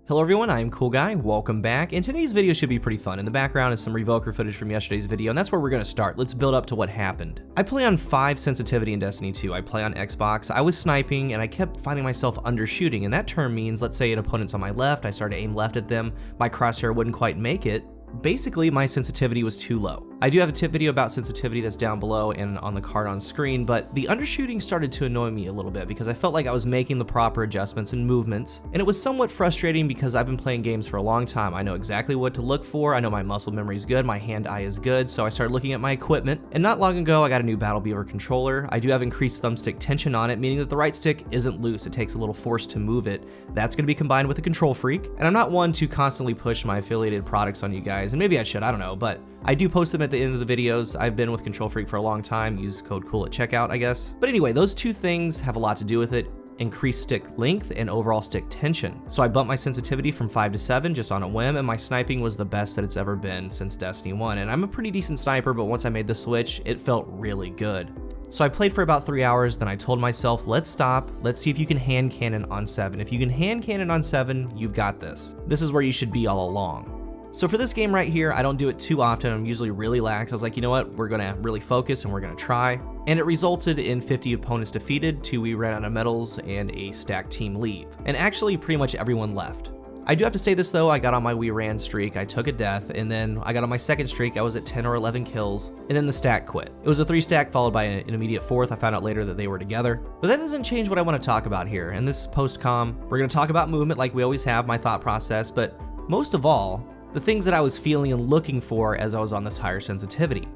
Hello everyone, I'm Cool Guy, welcome back, and today's video should be pretty fun. In the background is some Revoker footage from yesterday's video, and that's where we're going to start. Let's build up to what happened. I play on 5 sensitivity in Destiny 2. I play on Xbox. I was sniping, and I kept finding myself undershooting, and that term means, let's say an opponent's on my left, I started to aim left at them, my crosshair wouldn't quite make it. Basically, my sensitivity was too low. I do have a tip video about sensitivity that's down below and on the card on screen, but the undershooting started to annoy me a little bit because I felt like I was making the proper adjustments and movements, and it was somewhat frustrating because I've been playing games for a long time. I know exactly what to look for, I know my muscle memory is good, my hand-eye is good, so I started looking at my equipment, and not long ago I got a new Battle Beaver controller. I do have increased thumbstick tension on it, meaning that the right stick isn't loose, it takes a little force to move it. That's going to be combined with a Control Freak, and I'm not one to constantly push my affiliated products on you guys, and maybe I should, I don't know, but I do post them at the end of the videos. I've been with Control Freak for a long time. Use code COOL at checkout, I guess. But anyway, those two things have a lot to do with it. Increased stick length and overall stick tension. So I bumped my sensitivity from 5 to 7 just on a whim, and my sniping was the best that it's ever been since Destiny 1. And I'm a pretty decent sniper, but once I made the switch, it felt really good. So I played for about 3 hours, then I told myself, let's stop, let's see if you can hand cannon on 7. If you can hand cannon on 7, you've got this. This is where you should be all along. So for this game right here, I don't do it too often. I'm usually really lax. I was like, you know what? We're gonna really focus and we're gonna try. And it resulted in 50 opponents defeated, 2 we ran out of medals, and a stacked team leave. And actually pretty much everyone left. I do have to say this though, I got on my we ran streak, I took a death, and then I got on my second streak, I was at 10 or 11 kills, and then the stack quit. It was a 3 stack followed by an immediate 4th. I found out later that they were together. But that doesn't change what I want to talk about here. In this post-com, we're gonna talk about movement like we always have, my thought process, but most of all, the things that I was feeling and looking for as I was on this higher sensitivity.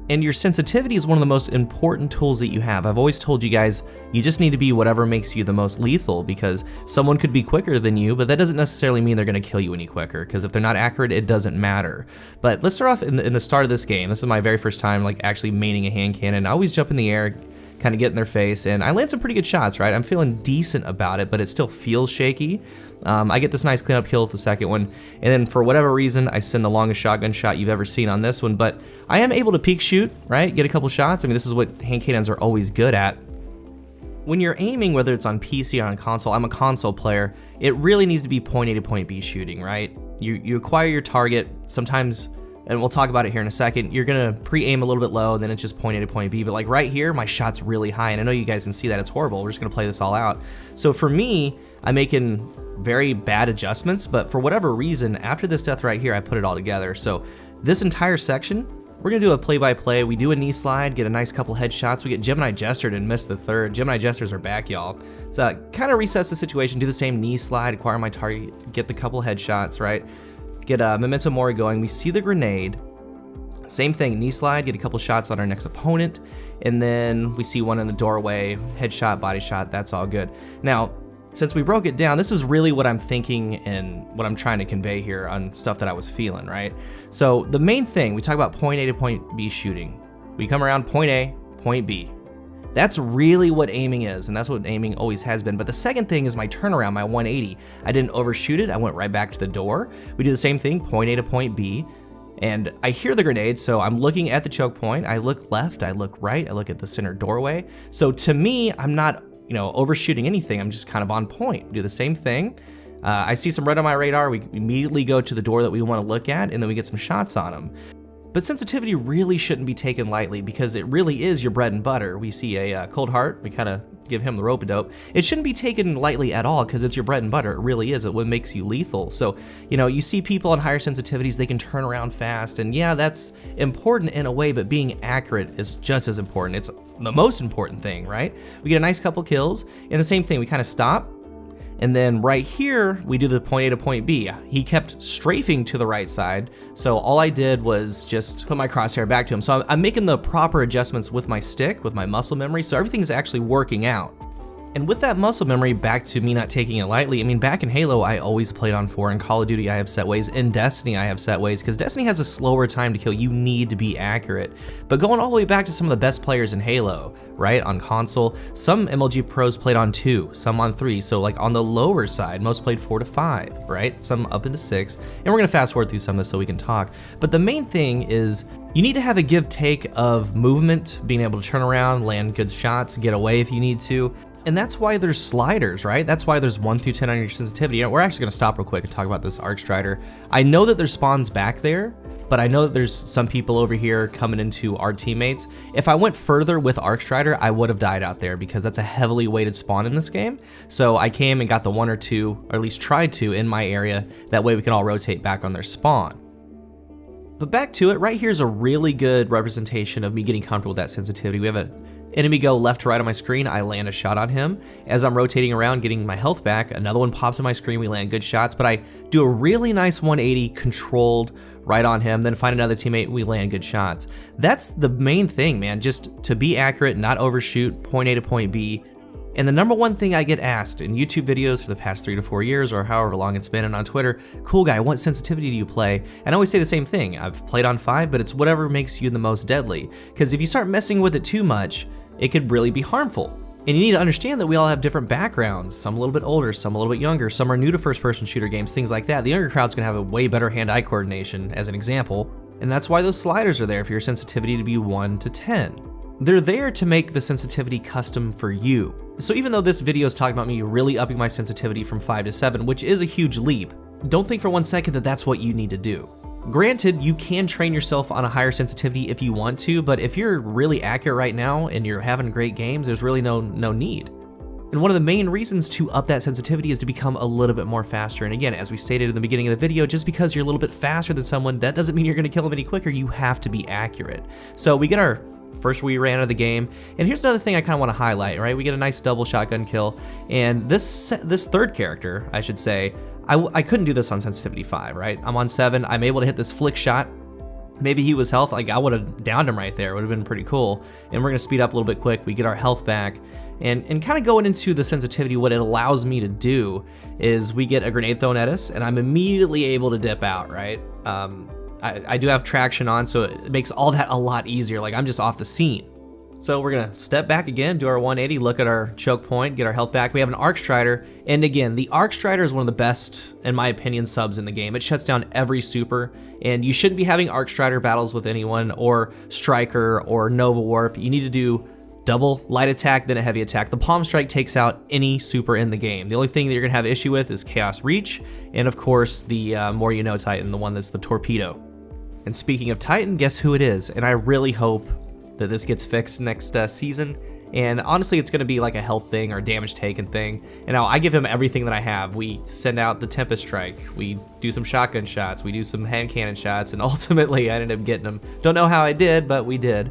And your sensitivity is one of the most important tools that you have. I've always told you guys, you just need to be whatever makes you the most lethal, because someone could be quicker than you, but that doesn't necessarily mean they're gonna kill you any quicker, because if they're not accurate, it doesn't matter. But let's start off in the start of this game. This is my very first time like actually maining a hand cannon. I always jump in the air, kind of get in their face, and I land some pretty good shots, right? I'm feeling decent about it, but it still feels shaky. I get this nice cleanup kill with the second one, and then for whatever reason, I send the longest shotgun shot you've ever seen on this one, but I am able to peek shoot, right? Get a couple shots. I mean, this is what hand cannons are always good at. When you're aiming, whether it's on PC or on console, I'm a console player, it really needs to be point A to point B shooting, right? You acquire your target, sometimes, and we'll talk about it here in a second, you're gonna pre-aim a little bit low, and then it's just point A to point B, but like right here, my shot's really high, and I know you guys can see that, it's horrible. We're just gonna play this all out. So for me, I'm making very bad adjustments, but for whatever reason, after this death right here, I put it all together. So this entire section, we're gonna do a play-by-play. We do a knee slide, get a nice couple headshots. We get Gemini gestured and miss the third. Gemini gestures are back, y'all. So kind of resets the situation, do the same knee slide, acquire my target, get the couple headshots, right? Get a Memento Mori going, we see the grenade, same thing, knee slide, get a couple shots on our next opponent, and then we see one in the doorway, headshot, body shot, that's all good. Now, since we broke it down, this is really what I'm thinking and what I'm trying to convey here on stuff that I was feeling, right? So the main thing, we talk about point A to point B shooting. We come around point A, point B. That's really what aiming is, and that's what aiming always has been. But the second thing is my turnaround, my 180. I didn't overshoot it, I went right back to the door. We do the same thing, point A to point B, and I hear the grenade, so I'm looking at the choke point. I look left, I look right, I look at the center doorway. So to me, I'm not, overshooting anything, I'm just kind of on point. Do the same thing. I see some red on my radar, we immediately go to the door that we want to look at, and then we get some shots on them. But sensitivity really shouldn't be taken lightly because it really is your bread and butter. We see a Cold Heart, we kind of give him the rope-a-dope. It shouldn't be taken lightly at all because it's your bread and butter. It really is. It what makes you lethal. So, you see people on higher sensitivities, they can turn around fast, and yeah, that's important in a way, but being accurate is just as important. It's the most important thing, right? We get a nice couple kills, and the same thing, we kind of stop, and then right here, we do the point A to point B. He kept strafing to the right side, so all I did was just put my crosshair back to him. So I'm making the proper adjustments with my stick, with my muscle memory, so everything's actually working out. And with that muscle memory, back to me not taking it lightly, I mean, back in Halo, I always played on 4. In Call of Duty, I have set ways. In Destiny, I have set ways, because Destiny has a slower time to kill. You need to be accurate. But going all the way back to some of the best players in Halo, right, on console, some MLG pros played on 2, some on 3. So like on the lower side, most played 4 to 5, right? Some up into 6. And we're gonna fast forward through some of this so we can talk. But the main thing is, you need to have a give-take of movement, being able to turn around, land good shots, get away if you need to. And that's why there's sliders, right? That's why there's 1 through 10 on your sensitivity. You know, we're actually gonna stop real quick and talk about this Arc Strider. I know that there's spawns back there, but I know that there's some people over here coming into our teammates. If I went further with Arc Strider, I would have died out there because that's a heavily weighted spawn in this game. So I came and got the 1 or 2, or at least tried to, in my area. That way we can all rotate back on their spawn. But back to it, right here's a really good representation of me getting comfortable with that sensitivity. We have an enemy go left to right on my screen, I land a shot on him. As I'm rotating around getting my health back, another one pops on my screen, we land good shots, but I do a really nice 180 controlled right on him, then find another teammate, we land good shots. That's the main thing, man, just to be accurate, not overshoot, point A to point B. And the number one thing I get asked in YouTube videos for the past 3 to 4 years or however long it's been, and on Twitter, cool guy, what sensitivity do you play? And I always say the same thing, I've played on 5, but it's whatever makes you the most deadly. Because if you start messing with it too much, it could really be harmful. And you need to understand that we all have different backgrounds, some a little bit older, some a little bit younger, some are new to first-person shooter games, things like that. The younger crowd's gonna have a way better hand-eye coordination, as an example, and that's why those sliders are there for your sensitivity to be 1 to 10. They're there to make the sensitivity custom for you. So even though this video is talking about me really upping my sensitivity from 5 to 7, which is a huge leap, don't think for 1 second that that's what you need to do. Granted, you can train yourself on a higher sensitivity if you want to, but if you're really accurate right now and you're having great games, there's really no need. And one of the main reasons to up that sensitivity is to become a little bit more faster. And again, as we stated in the beginning of the video, just because you're a little bit faster than someone, that doesn't mean you're gonna kill them any quicker. You have to be accurate. So we get our first we ran out of the game, and here's another thing I kind of want to highlight, right? We get a nice double shotgun kill, and this third character, I should say, I couldn't do this on sensitivity 5, right? I'm on 7, I'm able to hit this flick shot. Maybe he was health, like I would have downed him right there, it would have been pretty cool. And we're gonna speed up a little bit quick, we get our health back, and kind of going into the sensitivity, what it allows me to do is we get a grenade thrown at us, and I'm immediately able to dip out, right? I do have traction on, so it makes all that a lot easier, like I'm just off the scene. So we're gonna step back again, do our 180, look at our choke point, get our health back. We have an Arc Strider, and again, the Arc Strider is one of the best, in my opinion, subs in the game. It shuts down every super, and you shouldn't be having Arc Strider battles with anyone, or Striker, or Nova Warp. You need to do double light attack, then a heavy attack. The Palm Strike takes out any super in the game. The only thing that you're gonna have issue with is Chaos Reach, and of course, the More You Know Titan, the one that's the torpedo. And speaking of Titan, guess who it is? And I really hope that this gets fixed next season. And honestly, it's gonna be like a health thing or damage taken thing. And now I give him everything that I have. We send out the Tempest Strike, we do some shotgun shots, we do some hand cannon shots, and ultimately I ended up getting him. Don't know how I did, but we did.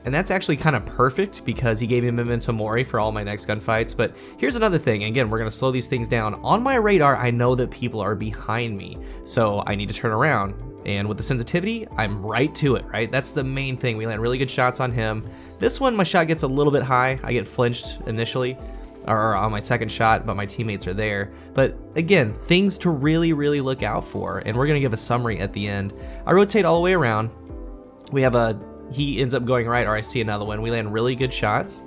And that's actually kind of perfect because he gave me Memento Mori for all my next gunfights. But here's another thing, again, we're gonna slow these things down. On my radar, I know that people are behind me, so I need to turn around. And with the sensitivity, I'm right to it, right? That's the main thing. We land really good shots on him. This one, my shot gets a little bit high. I get flinched initially, or on my second shot, but my teammates are there. But again, things to really, really look out for. And we're gonna give a summary at the end. I rotate all the way around. We have he ends up going right, or I see another one. We land really good shots.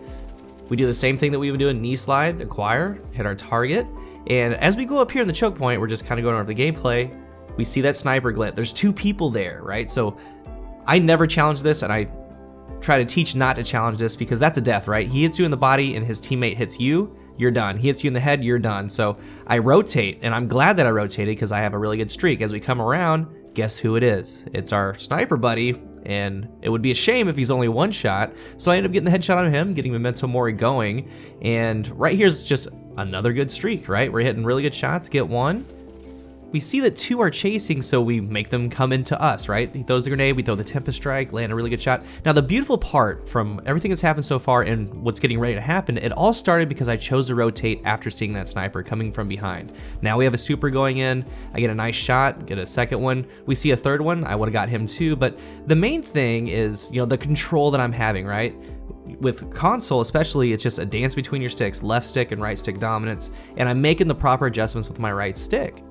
We do the same thing that we've been doing, knee slide, acquire, hit our target. And as we go up here in the choke point, we're just kind of going over the gameplay. We see that sniper glint. There's 2 people there, right? So I never challenge this, and I try to teach not to challenge this because that's a death, right? He hits you in the body and his teammate hits you, you're done. He hits you in the head, you're done. So I rotate, and I'm glad that I rotated because I have a really good streak. As we come around, guess who it is? It's our sniper buddy, and it would be a shame if he's only 1 shot. So I end up getting the headshot on him, getting Memento Mori going, and right here's just another good streak, right? We're hitting really good shots, get 1. We see that 2 are chasing, so we make them come into us, right? He throws the grenade, we throw the Tempest Strike, land a really good shot. Now the beautiful part from everything that's happened so far and what's getting ready to happen, it all started because I chose to rotate after seeing that sniper coming from behind. Now we have a super going in, I get a nice shot, get a second one. We see a third one, I would've got him too, but the main thing is, you know, the control that I'm having, right? With console especially, it's just a dance between your sticks, left stick and right stick dominance, and I'm making the proper adjustments with my right stick.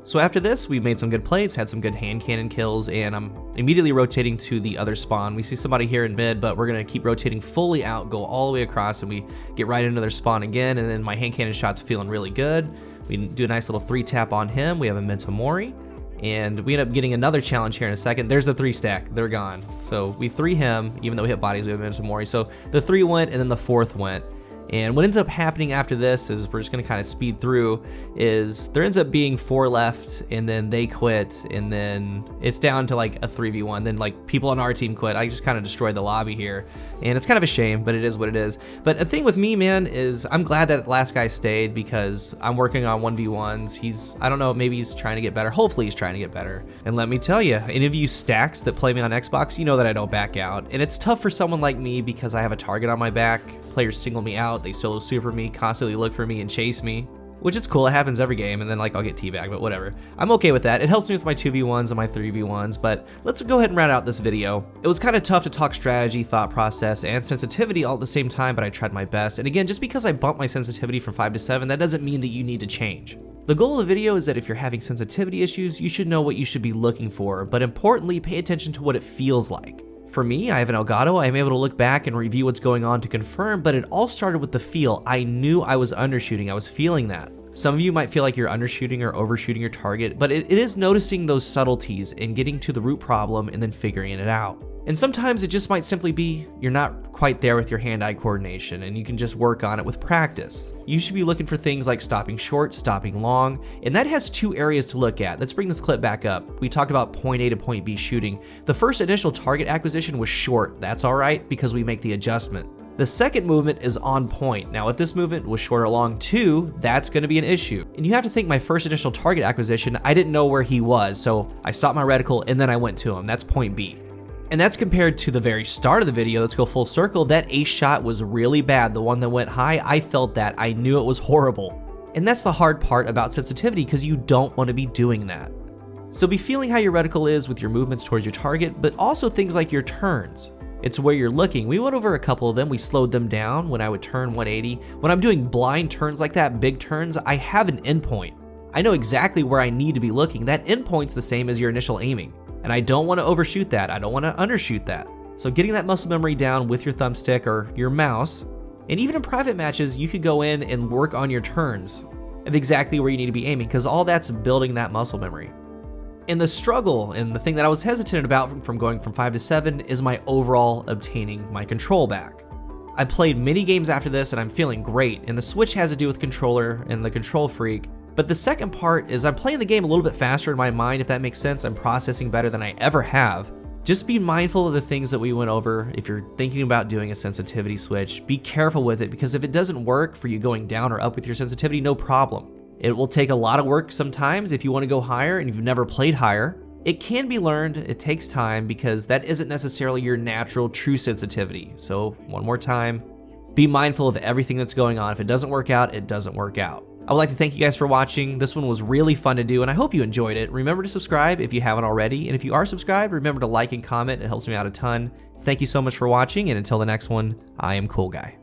So after this, we've made some good plays, had some good hand cannon kills, and I'm immediately rotating to the other spawn. We see somebody here in mid, but we're gonna keep rotating fully out, go all the way across, and we get right into their spawn again, and then my hand cannon shot's feeling really good. We do a nice little 3-tap on him. We have a Memento Mori, and we end up getting another challenge here in a second. There's the 3-stack, they're gone. So we 3 him, even though we hit bodies, we have Memento Mori. So the 3 went, and then the 4th went. And what ends up happening after this is, we're just gonna kind of speed through, is there ends up being 4 left, and then they quit, and then it's down to like a 3v1. Then like people on our team quit. I just kind of destroyed the lobby here, and it's kind of a shame, but it is what it is. But the thing with me, man, is I'm glad that last guy stayed, because I'm working on 1v1s. I don't know, maybe he's trying to get better. Hopefully he's trying to get better. And let me tell you, any of you stacks that play me on Xbox, you know that I don't back out. And it's tough for someone like me because I have a target on my back. Players single me out, they solo super me, constantly look for me and chase me, which is cool. It happens every game, and then like I'll get teabagged, but whatever. I'm okay with that. It helps me with my 2v1s and my 3v1s, but let's go ahead and round out this video. It was kind of tough to talk strategy, thought process, and sensitivity all at the same time, but I tried my best. And again, just because I bumped my sensitivity from 5 to 7, that doesn't mean that you need to change. The goal of the video is that if you're having sensitivity issues, you should know what you should be looking for, but importantly, pay attention to what it feels like. For me, I have an Elgato. I'm able to look back and review what's going on to confirm, but it all started with the feel. I knew I was undershooting. I was feeling that. Some of you might feel like you're undershooting or overshooting your target, but it is noticing those subtleties and getting to the root problem and then figuring it out. And sometimes it just might simply be you're not quite there with your hand-eye coordination, and you can just work on it with practice. You should be looking for things like stopping short, stopping long, and that has 2 areas to look at. Let's bring this clip back up. We talked about point A to point B shooting. The first initial target acquisition was short. That's all right because we make the adjustment. The second movement is on point. Now, if this movement was short or long too, that's gonna be an issue. And you have to think my first initial target acquisition, I didn't know where he was, so I stopped my reticle and then I went to him. That's point B. And that's compared to the very start of the video. Let's go full circle. That ace shot was really bad. The one that went high, I felt that. I knew it was horrible. And that's the hard part about sensitivity, because you don't want to be doing that. So be feeling how your reticle is with your movements towards your target, but also things like your turns. It's where you're looking. We went over a couple of them. We slowed them down when I would turn 180. When I'm doing blind turns like that, big turns, I have an endpoint. I know exactly where I need to be looking. That endpoint's the same as your initial aiming. And I don't want to overshoot that. I don't want to undershoot that. So getting that muscle memory down with your thumbstick or your mouse, and even in private matches, you could go in and work on your turns of exactly where you need to be aiming, because all that's building that muscle memory. And the struggle, and the thing that I was hesitant about from going from 5 to 7, is my overall obtaining my control back. I played many games after this and I'm feeling great, and the switch has to do with controller and the control freak. But the second part is I'm playing the game a little bit faster in my mind, if that makes sense. I'm processing better than I ever have. Just be mindful of the things that we went over. If you're thinking about doing a sensitivity switch, be careful with it, because if it doesn't work for you going down or up with your sensitivity, no problem. It will take a lot of work sometimes if you want to go higher and you've never played higher. It can be learned, it takes time, because that isn't necessarily your natural true sensitivity. So one more time, be mindful of everything that's going on. If it doesn't work out, it doesn't work out. I would like to thank you guys for watching. This one was really fun to do, and I hope you enjoyed it. Remember to subscribe if you haven't already, and if you are subscribed, remember to like and comment. It helps me out a ton. Thank you so much for watching, and until the next one, I am Cool Guy.